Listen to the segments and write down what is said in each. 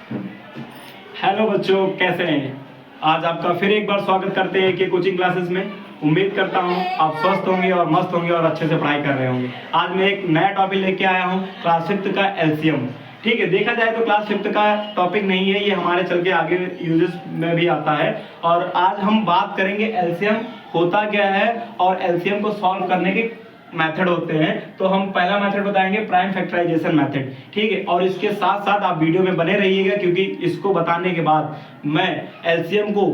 Hello बच्चों, कैसे हैं? आज आपका फिर एक बार स्वागत करते हैं कि कोचिंग क्लासेस में। उम्मीद करता हूं आप स्वस्थ होंगे और मस्त होंगे और अच्छे से पढ़ाई कर रहे होंगे। आज मैं एक नया टॉपिक लेके आया हूं, क्लास 5th का एलसीएम। ठीक है, देखा जाए तो क्लास 5th का टॉपिक नहीं है, ये हमारे चल के आगे यूजेस में भी आता है। और आज हम बात करेंगे एलसीएम होता क्या है और एलसीएम को सॉल्व करने के मेथड होते हैं। तो हम पहला मेथड बताएंगे, प्राइम फैक्टराइजेशन मेथड। ठीक है, और इसके साथ साथ आप वीडियो में बने रहिएगा क्योंकि इसको बताने के बाद मैं एलसीएम को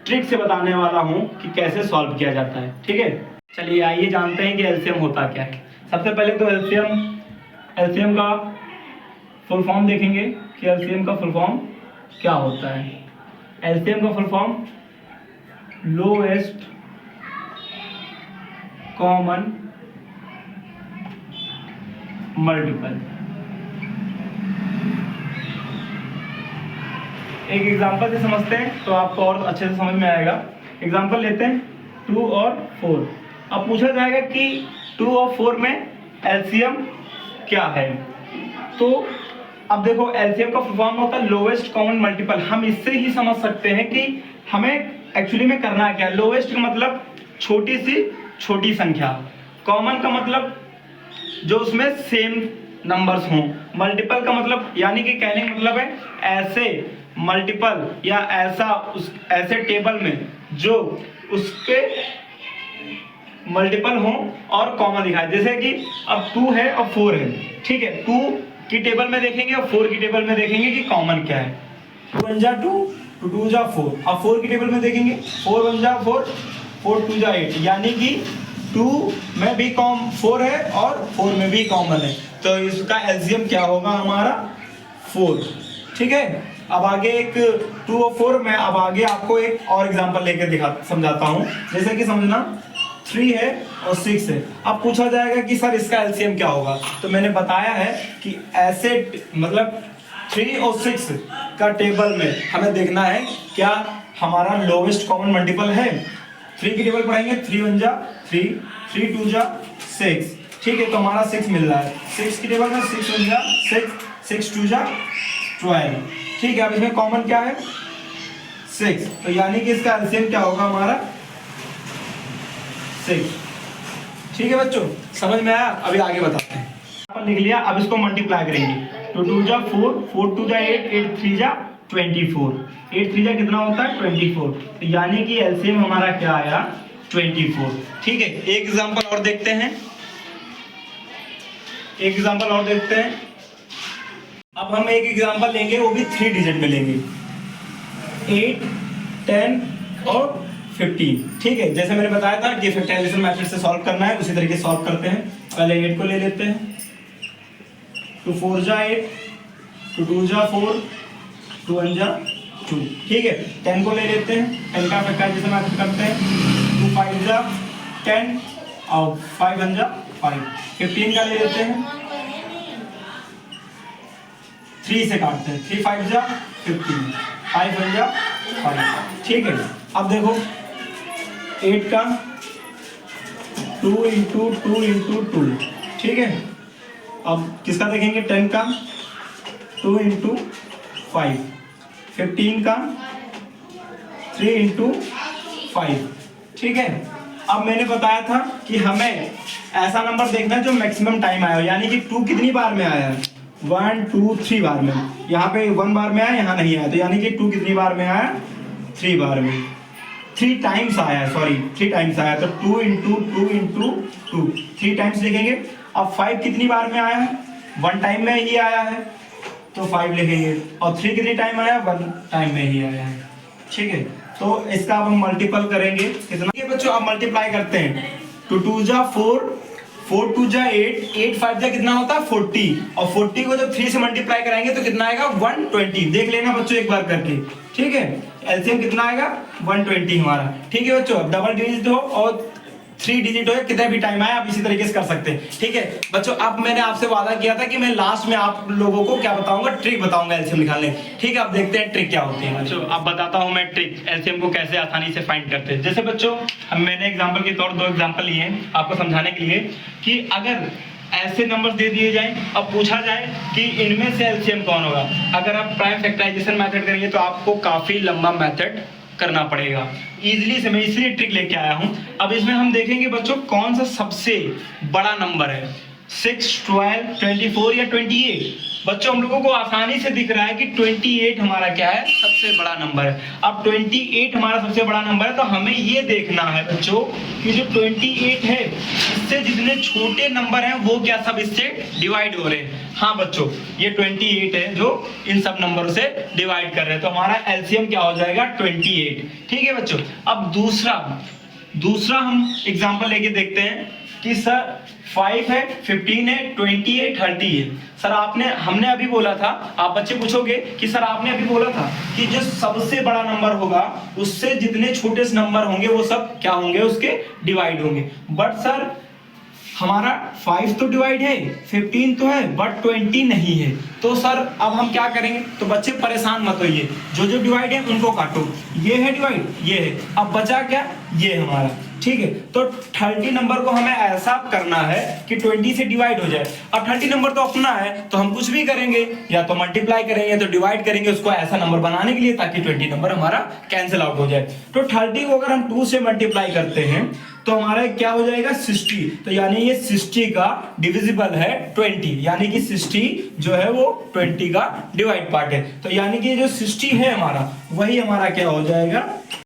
ट्रिक से बताने वाला हूं कि कैसे सॉल्व किया जाता है। ठीक है, चलिए आइए जानते हैं कि एलसीएम होता क्या है। सबसे पहले तो एलसीएम का फुल फॉर्म देखेंगे कि एलसीएम का फुल फॉर्म क्या होता है। एलसीएम का full form lowest common multiple. एक एग्जांपल से समझते हैं तो आपको और अच्छे से समझ में आएगा। एग्जांपल लेते हैं 2 और 4। अब पूछा जाएगा कि 2 और 4 में एलसीएम क्या है। तो अब देखो, एलसीएम का फॉर्म होता है लोएस्ट कॉमन मल्टीपल। हम इससे ही समझ सकते हैं कि हमें एक्चुअली में करना क्या है। लोएस्ट का मतलब छोटी सी छोटी संख्या, कॉमन का मतलब जो उसमें सेम नंबर्स हों, मल्टीपल का मतलब यानी कि कहने का मतलब है ऐसे मल्टीपल या ऐसे टेबल में जो उसके मल्टीपल हों और कॉमन दिखाए। जैसे कि अब 2 है और 4 है। ठीक है, 2 की टेबल में देखेंगे और 4 की टेबल में देखेंगे कि कॉमन क्या है। 2 1 जा 2, 2 2 जा 4। अब 4 की टेबल में देखेंगे 4 1 जा 4, 4 2 जा 8, यानी कि 2 में भी 4 है और 4 में भी कॉमन है। तो इसका एलसीएम क्या होगा हमारा 4। ठीक है, अब आगे एक 2 और 4 में अब आगे आपको एक और एग्जांपल लेकर समझाता हूं। जैसे कि समझना 3 है और 6 है। अब पूछा जाएगा कि सर इसका एलसीएम क्या होगा। तो मैंने बताया है कि ऐसे मतलब 3 और 6 का टेबल में हमें देखना है क्या हमारा लोवेस्ट कॉमन मल्टीपल है। 3 की टेबल पढ़ेंगे, 3 1 जा 3, 3 2 जा 6। ठीक है, तो हमारा 6 मिल रहा है। 6 की टेबल में 6 1 जा 6, 6 2 जा 12। ठीक है, अब इसमें कॉमन क्या है 6, तो यानी कि इसका एलसीएम क्या होगा हमारा 6। ठीक है बच्चों, समझ में आया? अभी आगे बताते हैं। अपन लिख लिया, अब इसको मल्टीप्लाई करेंगे। तो 2 जा 4, 4 2 जा 8, 8 3 जा 24, 8 3 जा कितना होता है 24। तो यानी कि एलसीएम हमारा क्या आया 24। ठीक है, एक एग्जांपल और देखते हैं। अब हम एक एग्जांपल लेंगे, वो भी 3 डिजिट में लेंगे, 8 10 और 15। ठीक है, जैसे मैंने बताया था कि फैक्टराइजेशन मेथड से सॉल्व करना है, उसी तरीके से सॉल्व करते हैं। पहले 8 को ले लेते हैं, 2 4 जा 8, 2 2 जा 4, 2 1 जा 2। ठीक है, 10 को ले लेते हैं, 10 का फैक्टराइजेशन मेथड करते हैं, 2 5 जा 10 और 5 1 जा 5। 15 का ले लेते हैं, 3 से काटते हैं, 3 5 जा 15, 5 1 जा 5। ठीक है, अब देखो 8 का 2 इंटू 2 इंटू 2। ठीक है, अब किसका देखेंगे 10 का 2 इंटू 5, 15 का 3 इंटू 5। ठीक है, अब मैंने बताया था कि हमें ऐसा नंबर देखना है जो मैक्सिमम टाइम आया हो, यानी कि 2 कितनी बार में आया है 1 2 3 बार में। यहाँ पे 1 बार में आया, यहाँ नहीं आया, तो यानी कि 2 कितनी बार में आया 3 बार में, 3 टाइम्स आया है, सॉरी 3 टाइम्स आया। तो 2 इंटू 2 इंटू 2, 3 टाइम्स लिखेंगे। अब 5 कितनी बार में आया है 1 टाइम में ही आया है, तो 5 लिखेंगे। और 3 कितनी टाइम आया 1 टाइम में ही आया है। ठीक है, तो इसका अब हम मल्टीपल करेंगे कितना। ये बच्चों अब मल्टीप्लाई करते हैं, 2 2 जा 4, 4 2 जा 8, 8 5 जा कितना होता है 40, और 40 को जब 3 से मल्टीप्लाई कराएंगे तो कितना आएगा 120। देख लेना बच्चों एक बार करके। ठीक है, एलसीएम कितना आएगा 120 हमारा। ठीक है बच्चों, अब डबल डिजिट हो और 3 डिजिट हो, कितने भी टाइम आए आप इसी तरीके से कर सकते हैं। ठीक है बच्चों, अब मैंने आपसे वादा किया था कि मैं लास्ट में आप लोगों को क्या बताऊंगा, ट्रिक बताऊंगा एलसीएम निकालने। ठीक है, अब देखते हैं ट्रिक क्या होती है बच्चों। अब बताता हूं मैं ट्रिक एलसीएम को कैसे आसानी से फाइंड करते हैं। जैसे बच्चों, मैंने एग्जाम्पल के तौर 2 एग्जाम्पल लिए हैं आपको समझाने के लिए कि अगर ऐसे नंबर्स दे दिए जाएं, अब पूछा जाए कि इनमें से एलसीएम कौन होगा। अगर आप प्राइम फैक्टराइजेशन मेथड करेंगे तो आपको काफी लंबा मेथड करना पड़ेगा। इजीली से मैं इसलिए ट्रिक लेके आया हूं। अब इसमें हम देखेंगे बच्चों कौन सा सबसे बड़ा नंबर है, 6, 12, 24 या 28। बच्चों हम लोगों को आसानी से दिख रहा है कि 28 हमारा क्या है, सबसे बड़ा नंबर है। अब 28 हमारा सबसे बड़ा नंबर है तो हमें ये देखना है बच्चों कि जो 28 है इससे जितने छोटे नंबर हैं वो क्या सब इससे डिवाइड हो रहे हैं। हाँ बच्चों, ये 28 है जो इन सब नंबरों से डिवाइड कर रहे हैं, तो हमारा एलसीएम क्या हो जाएगा, 28। ठीक है बच्चों। अब दूसरा हम एग्जांपल लेके देखते हैं कि सर 5 है, 15 है, 20 है, 30 है। सर हमने अभी बोला था, आप बच्चे पूछोगे कि सर आपने अभी बोला था कि जो सबसे बड़ा नंबर होगा उससे जितने छोटे नंबर होंगे वो सब क्या होंगे, उसके डिवाइड होंगे। बट सर हमारा 5 तो डिवाइड है, 15 तो है, बट 20 नहीं है। तो सर अब हम क्या करेंगे, तो बच्चे परेशान मत होइए, जो जो डिवाइड है उनको काटो। ये है डिवाइड, ये है, अब बचा क्या, ये हमारा। ठीक है, तो 30 नंबर को हमें ऐसा करना है कि 20 से डिवाइड हो जाए। अब 30 नंबर तो अपना है तो हम कुछ भी करेंगे, या तो मल्टीप्लाई करेंगे तो डिवाइड करेंगे उसको ऐसा नंबर बनाने के लिए ताकि 20 नंबर हमारा कैंसिल आउट हो जाए। तो 30 को अगर हम 2 से मल्टीप्लाई करते हैं तो हमारा क्या हो जाएगा, 60। तो यानी ये 60 का डिविजिबल है 20, यानी कि 60 जो है वो 20 का डिवाइड पार्ट है। तो यानी कि जो 60 है हमारा, वही हमारा क्या हो जाएगा,